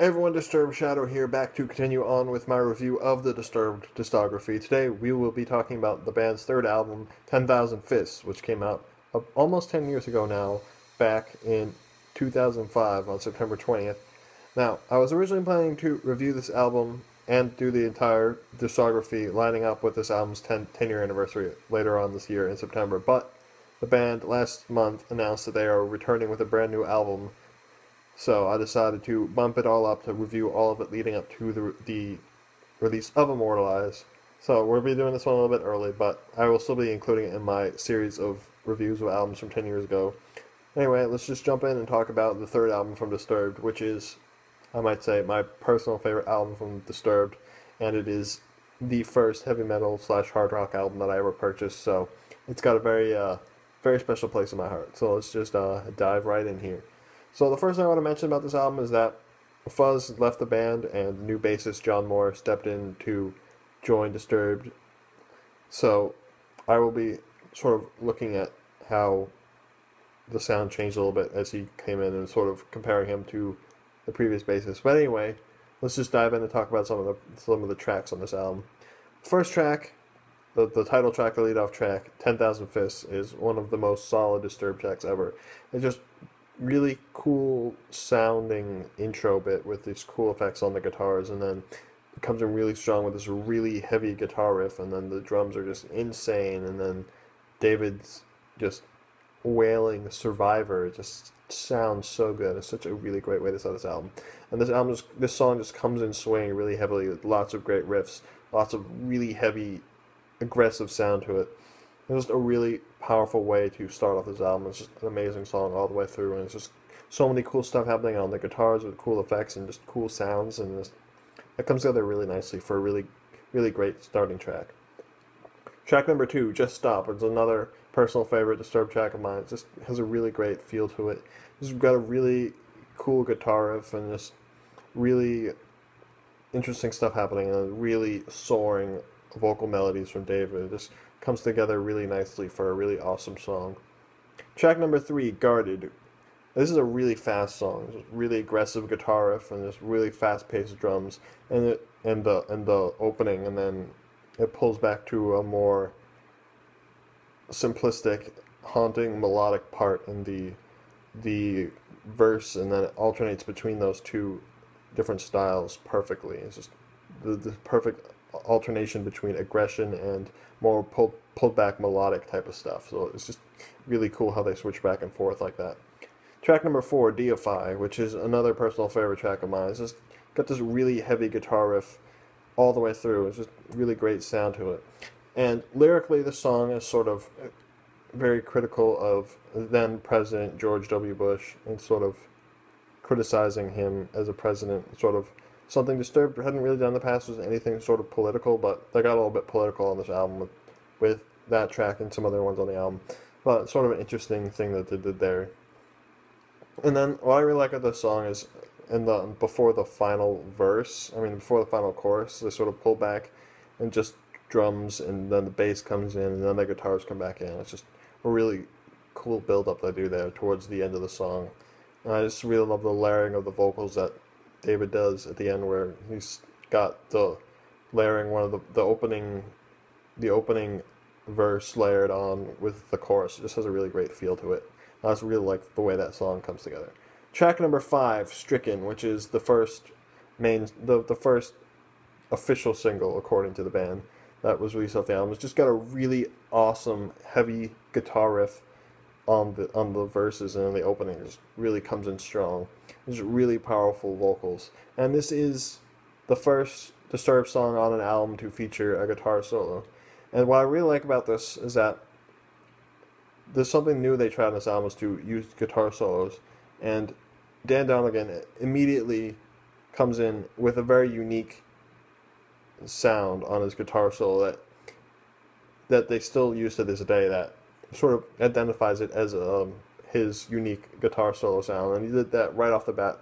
Hey everyone, DisturbedShadow here, back to continue on with my review of the Disturbed discography. Today we will be talking about the band's third album, 10,000 Fists, which came out almost 10 years ago now, back in 2005 on September 20th. Now, I was originally planning to review this album and do the entire discography lining up with this album's 10-year anniversary later on this year in September, but the band last month announced that they are returning with a brand new album, so I decided to bump it all up to review all of it leading up to the release of Immortalized. So we'll be doing this one a little bit early, but I will still be including it in my series of reviews of albums from 10 years ago. Anyway, let's just jump in and talk about the third album from Disturbed, which is, I might say, my personal favorite album from Disturbed, and it is the first heavy metal / hard rock album that I ever purchased, so it's got a very special place in my heart. So let's just dive right in here. So the first thing I want to mention about this album is that Fuzz left the band and new bassist John Moyer stepped in to join Disturbed. So I will be sort of looking at how the sound changed a little bit as he came in and sort of comparing him to the previous bassist. But anyway, let's just dive in and talk about some of the tracks on this album. First track, the title track, the lead-off track, 10,000 Fists, is one of the most solid Disturbed tracks ever. It just really cool sounding intro bit with these cool effects on the guitars, and then it comes in really strong with this really heavy guitar riff, and then the drums are just insane, and then David's just wailing Survivor. It just sounds so good. It's such a really great way to start this album. And this song just comes in swinging really heavily with lots of great riffs, lots of really heavy, aggressive sound to it. It's just a really powerful way to start off this album. It's just an amazing song all the way through, and it's just so many cool stuff happening on the guitars with cool effects and just cool sounds, and it comes together really nicely for a really great starting track. Track number 2, Just Stop, is another personal favorite Disturbed track of mine. It just has a really great feel to it. It's got a really cool guitar riff and just really interesting stuff happening, and really soaring vocal melodies from David. It just comes together really nicely for a really awesome song. Track number 3, Guarded. This is a really fast song. It's really aggressive guitar riff and just really fast-paced drums, and the opening, and then it pulls back to a more simplistic, haunting melodic part in the verse, and then it alternates between those two different styles perfectly. It's just the perfect alternation between aggression and more pulled back melodic type of stuff. So it's just really cool how they switch back and forth like that. Track number 4, Deify, which is another personal favorite track of mine. It's just got this really heavy guitar riff all the way through. It's just really great sound to it. And lyrically, the song is sort of very critical of then President George W. Bush and sort of criticizing him as a president, sort of something Disturbed hadn't really done in the past was anything sort of political, but they got a little bit political on this album with that track and some other ones on the album. But sort of an interesting thing that they did there. And then what I really like of this song is before the final chorus, they sort of pull back and just drums, and then the bass comes in, and then the guitars come back in. It's just a really cool build-up they do there towards the end of the song. And I just really love the layering of the vocals that David does at the end, where he's got the layering one of the opening verse layered on with the chorus. It just has a really great feel to it. I just really like the way that song comes together. Track number 5, Stricken, which is the first official single according to the band that was released off the album. It's just got a really awesome heavy guitar riff on the verses, and the opening just really comes in strong. There's really powerful vocals, and this is the first Disturbed song on an album to feature a guitar solo. And what I really like about this is that there's something new they tried on this album, is to use guitar solos, and Dan Donegan immediately comes in with a very unique sound on his guitar solo that they still use to this day, that sort of identifies it as his unique guitar solo sound, and he did that right off the bat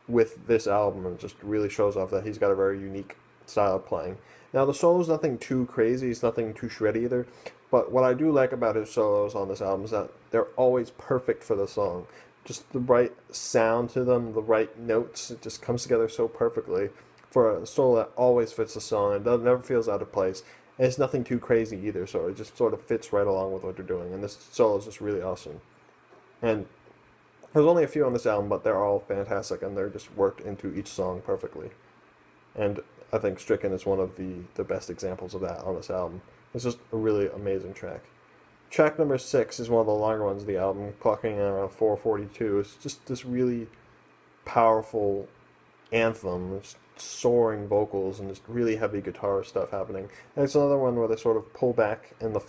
with this album, and it just really shows off that he's got a very unique style of playing. Now, the solo's nothing too crazy, it's nothing too shreddy either, but what I do like about his solos on this album is that they're always perfect for the song. just the right sound to them, the right notes. It just comes together so perfectly for a solo that always fits the song and never feels out of place. And it's nothing too crazy either, so it just sort of fits right along with what they're doing. And this solo is just really awesome. And there's only a few on this album, but they're all fantastic, and they're just worked into each song perfectly. And I think Stricken is one of the best examples of that on this album. It's just a really amazing track. Track number 6 is one of the longer ones of the album, clocking in around 4:42. It's just this really powerful anthem. It's soaring vocals and just really heavy guitar stuff happening. And it's another one where they sort of pull back in the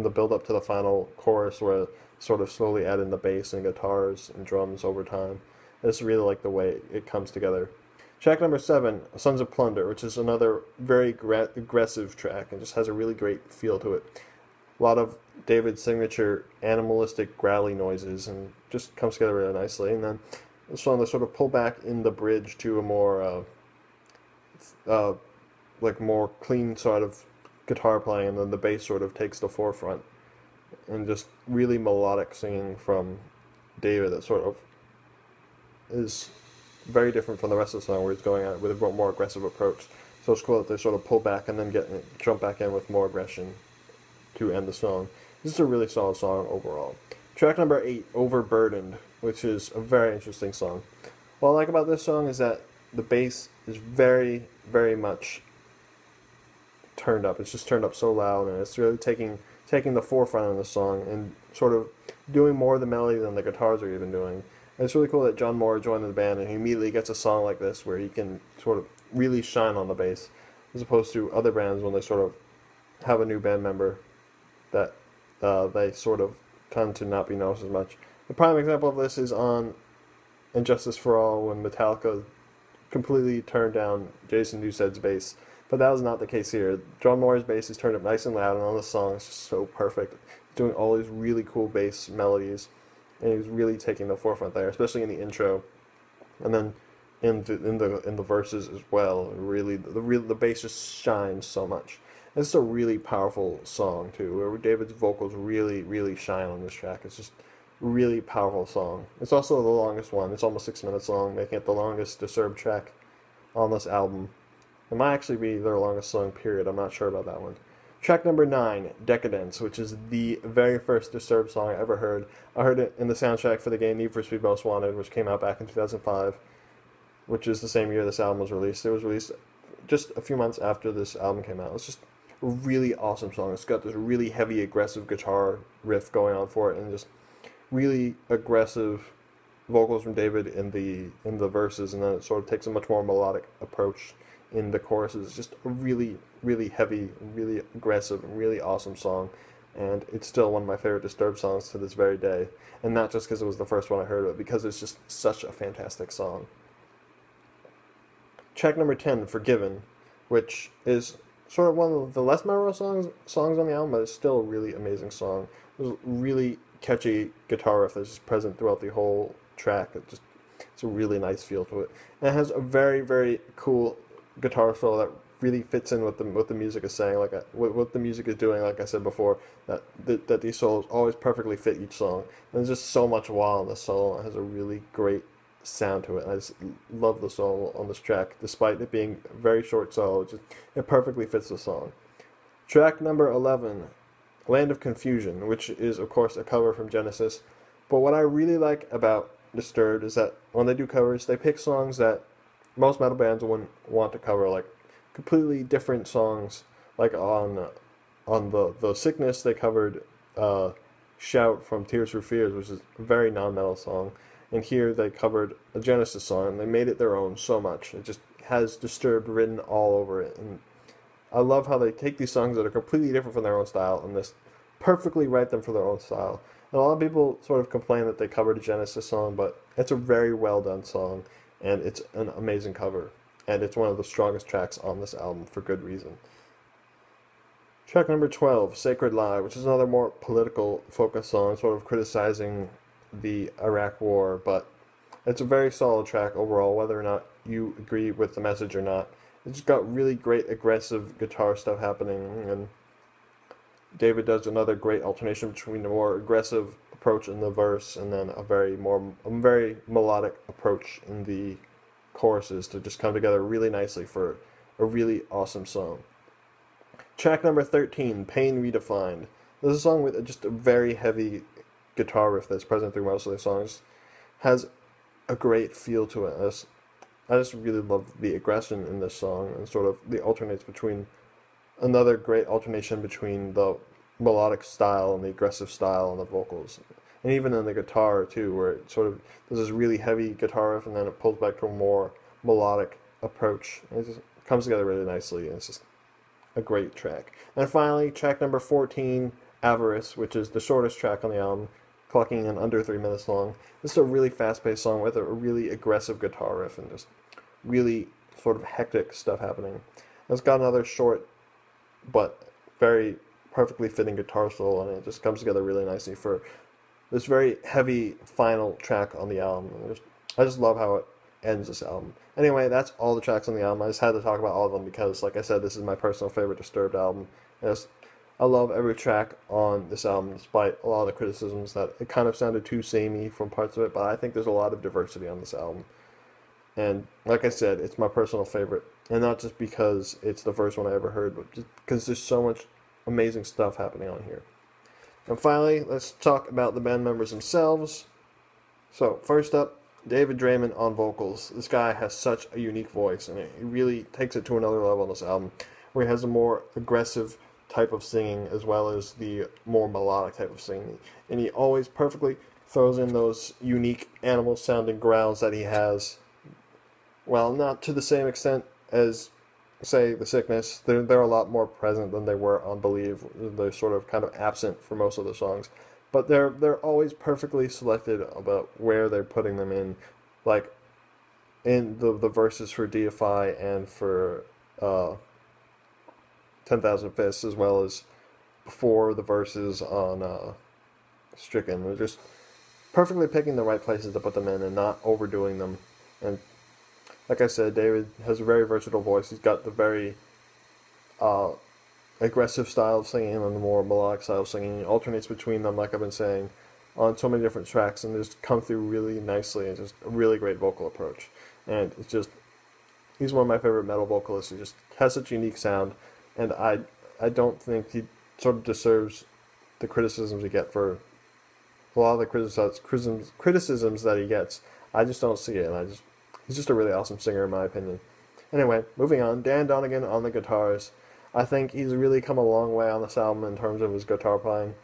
build up to the final chorus, where they sort of slowly add in the bass and guitars and drums over time. I just really like the way it comes together. Track number 7, Sons of Plunder, which is another very aggressive track and just has a really great feel to it. A lot of David's signature animalistic growly noises and just comes together really nicely. And then this one, they sort of pull back in the bridge to a more more clean sort of guitar playing, and then the bass sort of takes the forefront, and just really melodic singing from David that sort of is very different from the rest of the song, where he's going at it with a more aggressive approach. So it's cool that they sort of pull back and then jump back in with more aggression to end the song. This is a really solid song overall. Track number 8, Overburdened, which is a very interesting song. What I like about this song is that the bass is very, very much turned up. It's just turned up so loud, and it's really taking the forefront of the song and sort of doing more of the melody than the guitars are even doing. And it's really cool that John Moyer joined the band, and he immediately gets a song like this where he can sort of really shine on the bass, as opposed to other bands when they sort of have a new band member that they sort of tend to not be noticed as much. The prime example of this is on Injustice for All, when Metallica completely turned down Jason Newsted's bass. But that was not the case here. John Moyer's bass is turned up nice and loud, and on the song it's just so perfect. He's doing all these really cool bass melodies, and he's really taking the forefront there, especially in the intro, and then in the verses as well. Really, the bass just shines so much. And it's a really powerful song too, where David's vocals really, really shine on this track. It's just a really powerful song. It's also the longest one. It's almost 6 minutes long, making it the longest Disturbed track on this album. It might actually be their longest song, period. I'm not sure about that one. Track number 9, Decadence, which is the very first Disturbed song I ever heard. I heard it in the soundtrack for the game Need for Speed Most Wanted, which came out back in 2005, which is the same year this album was released. It was released just a few months after this album came out. It's just a really awesome song. It's got this really heavy, aggressive guitar riff going on for it, and just really aggressive vocals from David in the verses, and then it sort of takes a much more melodic approach in the choruses. It's just a really, really heavy, really aggressive, really awesome song, and it's still one of my favorite Disturbed songs to this very day. And not just because it was the first one I heard, but because it's just such a fantastic song. Track number 10, Forgiven, which is sort of one of the less memorable songs on the album, but it's still a really amazing song. There's a really catchy guitar riff that's just present throughout the whole track. It's a really nice feel to it. And it has a very, very cool guitar solo that really fits in with the music is saying, what the music is doing. Like I said before, that these solos always perfectly fit each song. And there's just so much wow in the solo. It has a really great sound to it. And I just love the solo on this track, despite it being a very short solo. It perfectly fits the song. Track number 11, Land of Confusion, which is of course a cover from Genesis. But what I really like about Disturbed is that when they do covers, they pick songs that most metal bands wouldn't want to cover, like completely different songs. Like on the Sickness, they covered Shout from Tears for Fears, which is a very non-metal song. And here they covered a Genesis song, and they made it their own so much. It just has Disturbed written all over it. And I love how they take these songs that are completely different from their own style and just perfectly write them for their own style. And a lot of people sort of complain that they covered a Genesis song, but it's a very well done song, and it's an amazing cover. And it's one of the strongest tracks on this album for good reason. Track number 12, Sacred Lie, which is another more political focused song, sort of criticizing the Iraq War, but it's a very solid track overall, whether or not you agree with the message or not. It's just got really great aggressive guitar stuff happening, and David does another great alternation between the more aggressive approach in the verse, and then a very melodic approach in the choruses to just come together really nicely for a really awesome song. Track number 13, Pain Redefined. This is a song with just a very heavy guitar riff that's present through most of the songs. Has a great feel to it. I just really love the aggression in this song, and sort of the alternates between another great alternation between the melodic style and the aggressive style on the vocals, and even in the guitar too, where it sort of does this really heavy guitar riff and then it pulls back to a more melodic approach. It just comes together really nicely, and it's just a great track. And finally, track number 14, Avarice, which is the shortest track on the album, clocking in under 3 minutes long. This is a really fast-paced song with a really aggressive guitar riff and just really sort of hectic stuff happening. It's got another short but very perfectly fitting guitar solo, and it just comes together really nicely for this very heavy final track on the album. I just love how it ends this album. Anyway, that's all the tracks on the album. I just had to talk about all of them because, like I said, this is my personal favorite Disturbed album. I love every track on this album, despite a lot of the criticisms that it kind of sounded too samey from parts of it, but I think there's a lot of diversity on this album. And like I said, it's my personal favorite, and not just because it's the first one I ever heard, but just because there's so much amazing stuff happening on here. And finally, let's talk about the band members themselves. So, first up, David Draiman on vocals. This guy has such a unique voice, and he really takes it to another level on this album, where he has a more aggressive type of singing as well as the more melodic type of singing. And he always perfectly throws in those unique animal-sounding growls that he has. Well, not to the same extent as, say, The Sickness. They're a lot more present than they were on Believe. They're sort of kind of absent for most of the songs. But they're always perfectly selected about where they're putting them in. Like, in the verses for Deify and for 10,000 Fists, as well as before the verses on Stricken. They're just perfectly picking the right places to put them in and not overdoing them. And like I said, David has a very versatile voice. He's got the very aggressive style of singing and the more melodic style of singing. He alternates between them, like I've been saying, on so many different tracks, and just come through really nicely. It's just a really great vocal approach. And it's just, he's one of my favorite metal vocalists. He just has such a unique sound, and I don't think he sort of deserves the criticisms he gets for a lot of the criticisms that he gets. I just don't see it, and he's just a really awesome singer in my opinion. Anyway, moving on, Dan Donegan on the guitars. I think he's really come a long way on this album in terms of his guitar playing.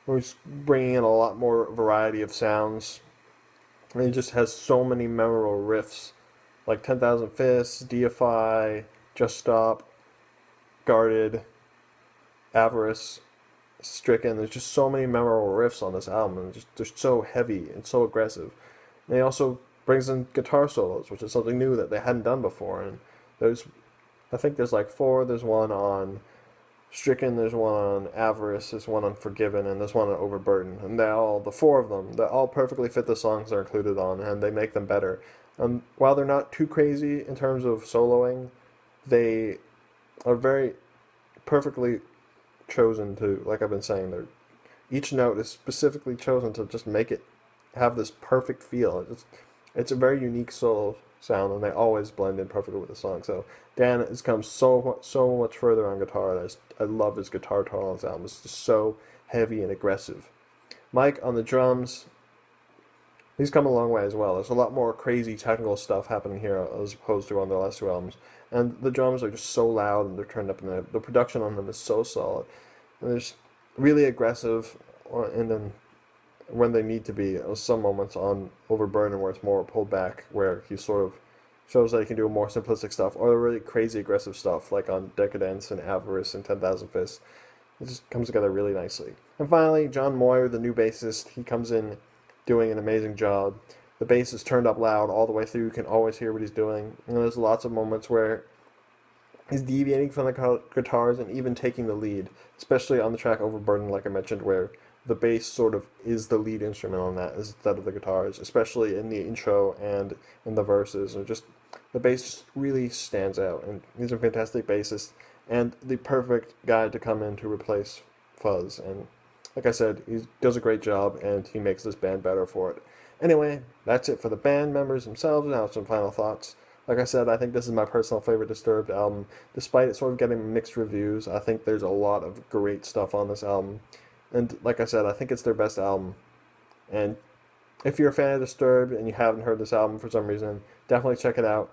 He's bringing in a lot more variety of sounds. And he just has so many memorable riffs, like 10,000 Fists, Deify, Just Stop, Guarded, Avarice, Stricken. There's just so many memorable riffs on this album, and they're so heavy and so aggressive. And he also brings in guitar solos, which is something new that they hadn't done before. And I think there's like 4. There's one on Stricken, there's one on Avarice, there's one on Forgiven, and there's one on Overburdened. And the 4 of them, they all perfectly fit the songs they're included on, and they make them better. While they're not too crazy in terms of soloing, they are very perfectly chosen to, like I've been saying, each note is specifically chosen to just make it have this perfect feel. It's a very unique solo sound, and they always blend in perfectly with the song. So Dan has come so much further on guitar. I love his guitar tone on this album. It's just so heavy and aggressive. Mike on the drums, he's come a long way as well. There's a lot more crazy technical stuff happening here as opposed to on the last 2 albums. And the drums are just so loud, and they're turned up, and the production on them is so solid. And they're just really aggressive, and then when they need to be, some moments on Overburdened where it's more pulled back, where he sort of shows that he can do more simplistic stuff, or the really crazy aggressive stuff, like on Decadence and Avarice and 10,000 Fists. It just comes together really nicely. And finally, John Moyer, the new bassist, he comes in doing an amazing job. The bass is turned up loud all the way through. You can always hear what he's doing. And there's lots of moments where he's deviating from the guitars and even taking the lead, especially on the track Overburdened, like I mentioned, where the bass sort of is the lead instrument on that instead of the guitars, especially in the intro and in the verses. And just the bass just really stands out, and he's a fantastic bassist and the perfect guy to come in to replace Fuzz. And like I said, he does a great job, and he makes this band better for it. Anyway, that's it for the band members themselves. Now some final thoughts. Like I said, I think this is my personal favorite Disturbed album. Despite it sort of getting mixed reviews, I think there's a lot of great stuff on this album. And like I said, I think it's their best album. And if you're a fan of Disturbed and you haven't heard this album for some reason, definitely check it out.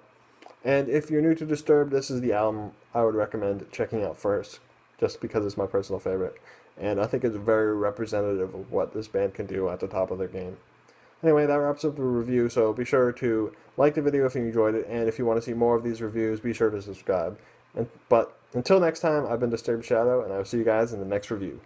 And if you're new to Disturbed, this is the album I would recommend checking out first, just because it's my personal favorite. And I think it's very representative of what this band can do at the top of their game. Anyway, that wraps up the review, so be sure to like the video if you enjoyed it, and if you want to see more of these reviews, be sure to subscribe. But until next time, I've been DisturbedShadow, and I will see you guys in the next review.